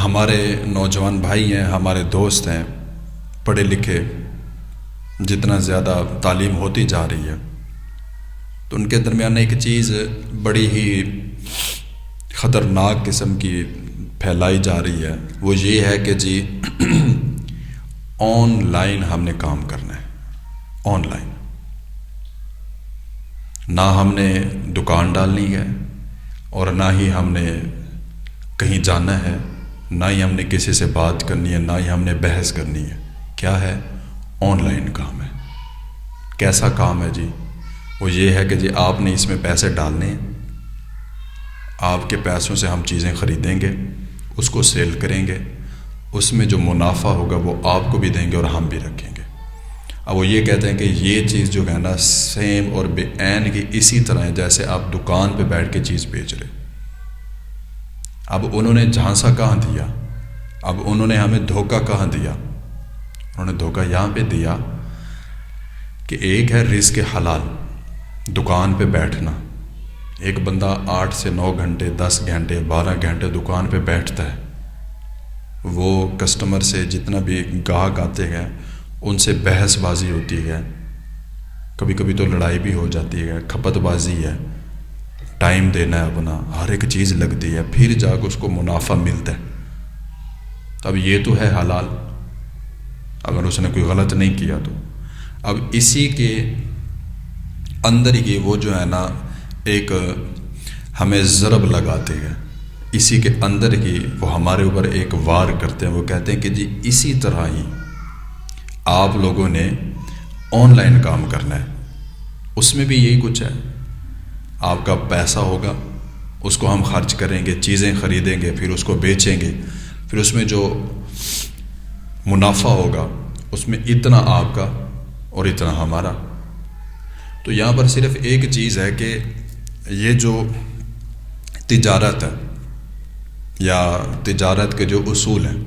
ہمارے نوجوان بھائی ہیں، ہمارے دوست ہیں، پڑھے لکھے، جتنا زیادہ تعلیم ہوتی جا رہی ہے تو ان کے درمیان ایک چیز بڑی ہی خطرناک قسم کی پھیلائی جا رہی ہے، وہ یہ ہے کہ جی آن لائن ہم نے کام کرنا ہے۔ آن لائن نہ ہم نے دکان ڈالنی ہے اور نہ ہی ہم نے کہیں جانا ہے، نہ ہی ہم نے کسی سے بات کرنی ہے، نہ ہی ہم نے بحث کرنی ہے۔ کیا ہے؟ آن لائن کام ہے۔ کیسا کام ہے جی؟ وہ یہ ہے کہ جی آپ نے اس میں پیسے ڈالنے ہیں، آپ کے پیسوں سے ہم چیزیں خریدیں گے، اس کو سیل کریں گے، اس میں جو منافع ہوگا وہ آپ کو بھی دیں گے اور ہم بھی رکھیں گے۔ اب وہ یہ کہتے ہیں کہ یہ چیز جو ہے نا سیم اور بے عین کی اسی طرح ہے جیسے آپ دکان پہ بیٹھ کے چیز بیچ رہے۔ اب انہوں نے جھانسا کہاں دیا؟ اب انہوں نے ہمیں دھوکہ کہاں دیا؟ انہوں نے دھوکہ یہاں پہ دیا کہ ایک ہے رزق حلال، دکان پہ بیٹھنا۔ ایک بندہ 8 سے 9 گھنٹے، 10 گھنٹے، 12 گھنٹے دکان پہ بیٹھتا ہے، وہ کسٹمر سے جتنا بھی گاہک آتے ہیں ان سے بحث بازی ہوتی ہے، کبھی کبھی تو لڑائی بھی ہو جاتی ہے، کھپت بازی ہے، ٹائم دینا ہے اپنا، ہر ایک چیز لگتی ہے، پھر جا کے اس کو منافع ملتا ہے۔ اب یہ تو ہے حلال اگر اس نے کوئی غلط نہیں کیا تو۔ اب اسی کے اندر ہی وہ جو ہے نا ایک ہمیں ضرب لگاتے ہیں، اسی کے اندر ہی وہ ہمارے اوپر ایک وار کرتے ہیں۔ وہ کہتے ہیں کہ جی اسی طرح ہی آپ لوگوں نے آن لائن کام کرنا ہے، اس میں بھی یہی کچھ ہے، آپ کا پیسہ ہوگا، اس کو ہم خرچ کریں گے، چیزیں خریدیں گے، پھر اس کو بیچیں گے، پھر اس میں جو منافع ہوگا اس میں اتنا آپ کا اور اتنا ہمارا۔ تو یہاں پر صرف ایک چیز ہے کہ یہ جو تجارت ہے یا تجارت کے جو اصول ہیں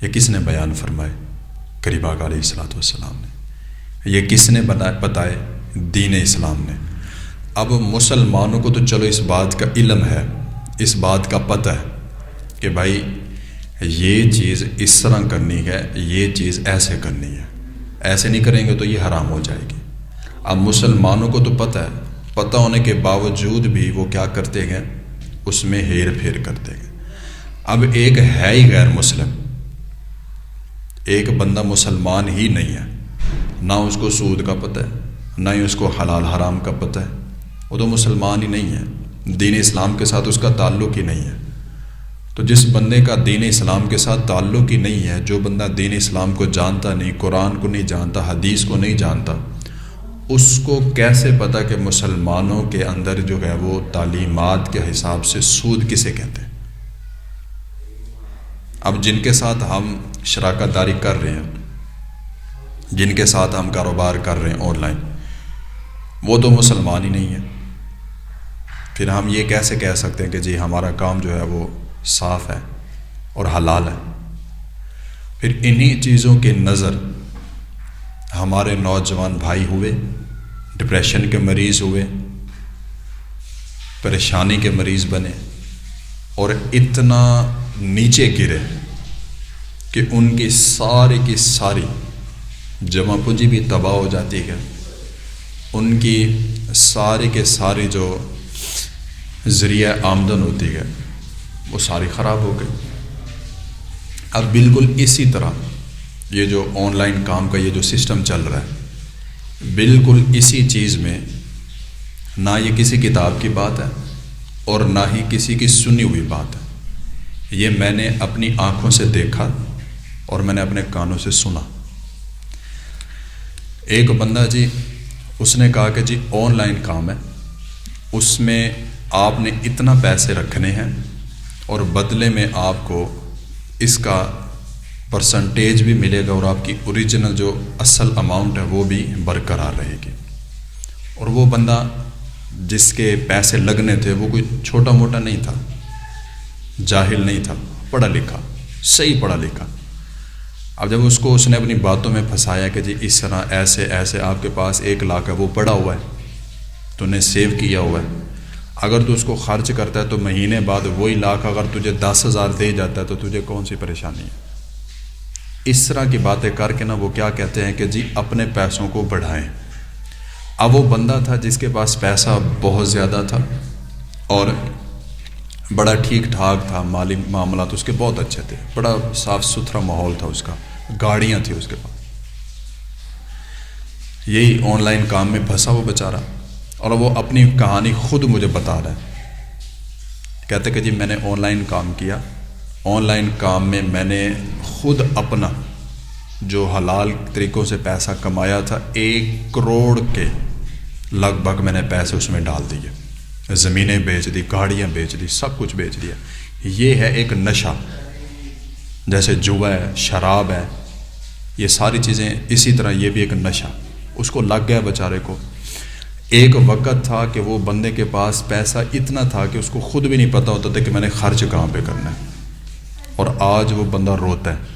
یہ کس نے بیان فرمائے؟ کریم آقا علیہ السلام نے۔ یہ کس نے بتائے؟ دین اسلام نے۔ اب مسلمانوں کو تو چلو اس بات کا علم ہے، اس بات کا پتہ ہے کہ بھائی یہ چیز اس طرح کرنی ہے، یہ چیز ایسے کرنی ہے، ایسے نہیں کریں گے تو یہ حرام ہو جائے گی۔ اب مسلمانوں کو تو پتہ ہے، پتہ ہونے کے باوجود بھی وہ کیا کرتے ہیں؟ اس میں ہیر پھیر کرتے ہیں۔ اب ایک ہے ہی غیر مسلم، ایک بندہ مسلمان ہی نہیں ہے، نہ اس کو سود کا پتہ ہے، نہ ہی اس کو حلال حرام کا پتہ ہے، وہ تو مسلمان ہی نہیں ہے، دین اسلام کے ساتھ اس کا تعلق ہی نہیں ہے۔ تو جس بندے کا دین اسلام کے ساتھ تعلق ہی نہیں ہے، جو بندہ دین اسلام کو جانتا نہیں، قرآن کو نہیں جانتا، حدیث کو نہیں جانتا، اس کو کیسے پتہ کہ مسلمانوں کے اندر جو ہے وہ تعلیمات کے حساب سے سود کسے کہتے ہیں؟ اب جن کے ساتھ ہم شراکت داری کر رہے ہیں، جن کے ساتھ ہم کاروبار کر رہے ہیں آن لائن، وہ تو مسلمان ہی نہیں ہے، پھر ہم یہ کیسے کہہ سکتے ہیں کہ جی ہمارا کام جو ہے وہ صاف ہے اور حلال ہے؟ پھر انہی چیزوں کے نظر ہمارے نوجوان بھائی ہوئے، ڈپریشن کے مریض ہوئے، پریشانی کے مریض بنے اور اتنا نیچے گرے کہ ان کی ساری جمع پونجی بھی تباہ ہو جاتی ہے، ان کی ساری جو ذریعہ آمدن ہوتی ہے وہ ساری خراب ہو گئی۔ اب بالکل اسی طرح یہ جو آن لائن کام کا یہ جو سسٹم چل رہا ہے، بالکل اسی چیز میں نہ یہ کسی کتاب کی بات ہے اور نہ ہی کسی کی سنی ہوئی بات ہے، یہ میں نے اپنی آنکھوں سے دیکھا اور میں نے اپنے کانوں سے سنا۔ ایک بندہ جی اس نے کہا کہ جی آن لائن کام ہے، اس میں آپ نے اتنا پیسے رکھنے ہیں اور بدلے میں آپ کو اس کا پرسنٹیج بھی ملے گا اور آپ کی اوریجنل جو اصل اماؤنٹ ہے وہ بھی برقرار رہے گی۔ اور وہ بندہ جس کے پیسے لگنے تھے وہ کوئی چھوٹا موٹا نہیں تھا، جاہل نہیں تھا، پڑھا لکھا، صحیح پڑھا لکھا۔ اب جب اس نے اپنی باتوں میں پھنسایا کہ جی اس طرح ایسے آپ کے پاس 1 لاکھ ہے، وہ پڑا ہوا ہے، تو نے سیو کیا ہوا ہے، اگر تو اس کو خرچ کرتا ہے تو مہینے بعد وہی لاکھ اگر تجھے 10,000 دے جاتا ہے تو تجھے کون سی پریشانی ہے؟ اس طرح کی باتیں کر کے نا وہ کیا کہتے ہیں کہ جی اپنے پیسوں کو بڑھائیں۔ اب وہ بندہ تھا جس کے پاس پیسہ بہت زیادہ تھا اور بڑا ٹھیک ٹھاک تھا، مالی معاملات اس کے بہت اچھے تھے، بڑا صاف ستھرا ماحول تھا اس کا، گاڑیاں تھیں اس کے پاس۔ یہی آن لائن کام میں پھنسا وہ بیچارہ، اور وہ اپنی کہانی خود مجھے بتا رہا ہے، کہتے کہ جی میں نے آن لائن کام کیا، آن لائن کام میں میں نے خود اپنا جو حلال طریقوں سے پیسہ کمایا تھا 1 کروڑ کے لگ بھگ میں نے پیسے اس میں ڈال دیے، زمینیں بیچ دی، گاڑیاں بیچ دی، سب کچھ بیچ دیا۔ یہ ہے ایک نشہ، جیسے جوا ہے، شراب ہے، یہ ساری چیزیں اسی طرح یہ بھی ایک نشہ اس کو لگ گیا بیچارے کو۔ ایک وقت تھا کہ وہ بندے کے پاس پیسہ اتنا تھا کہ اس کو خود بھی نہیں پتہ ہوتا تھا کہ میں نے خرچ کہاں پہ کرنا ہے، اور آج وہ بندہ روتا ہے،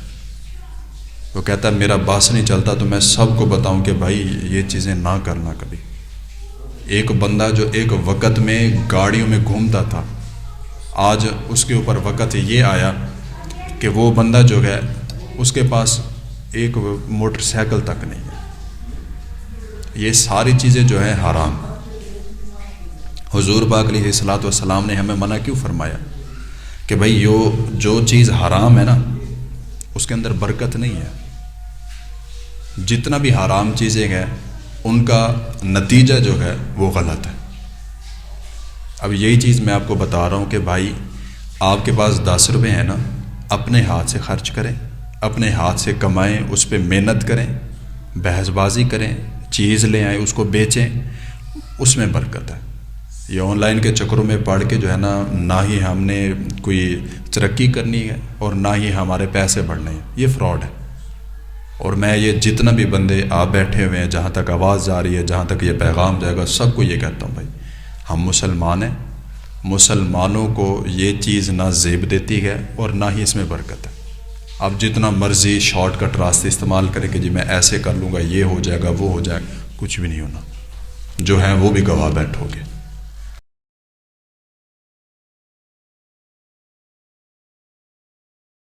وہ کہتا ہے میرا بس نہیں چلتا تو میں سب کو بتاؤں کہ بھائی یہ چیزیں نہ کرنا کبھی۔ ایک بندہ جو ایک وقت میں گاڑیوں میں گھومتا تھا، آج اس کے اوپر وقت یہ آیا کہ وہ بندہ جو ہے اس کے پاس ایک موٹر سائیکل تک نہیں ہے۔ یہ ساری چیزیں جو ہیں حرام۔ حضور پاک علیہ الصلوۃ والسلام نے ہمیں منع کیوں فرمایا کہ بھائی جو چیز حرام ہے نا اس کے اندر برکت نہیں ہے۔ جتنا بھی حرام چیزیں ہیں ان کا نتیجہ جو ہے وہ غلط ہے۔ اب یہی چیز میں آپ کو بتا رہا ہوں کہ بھائی آپ کے پاس 10 روپے ہیں نا، اپنے ہاتھ سے خرچ کریں، اپنے ہاتھ سے کمائیں، اس پہ محنت کریں، بحث بازی کریں، چیز لے آئیں، اس کو بیچیں، اس میں برکت ہے۔ یہ آن لائن کے چکروں میں پڑھ کے جو ہے نہ ہی ہم نے کوئی ترقی کرنی ہے اور نہ ہی ہمارے پیسے بڑھنے ہیں، یہ فراڈ ہے۔ اور میں یہ جتنا بھی بندے آپ بیٹھے ہوئے ہیں، جہاں تک آواز جا رہی ہے، جہاں تک یہ پیغام جائے گا، سب کو یہ کہتا ہوں بھائی ہم مسلمان ہیں، مسلمانوں کو یہ چیز نہ زیب دیتی ہے اور نہ ہی اس میں برکت ہے۔ آپ جتنا مرضی شارٹ کٹ راستے استعمال کریں کہ جی میں ایسے کر لوں گا، یہ ہو جائے گا، وہ ہو جائے گا، کچھ بھی نہیں ہونا، جو ہے وہ بھی گواہ بیٹھو گے۔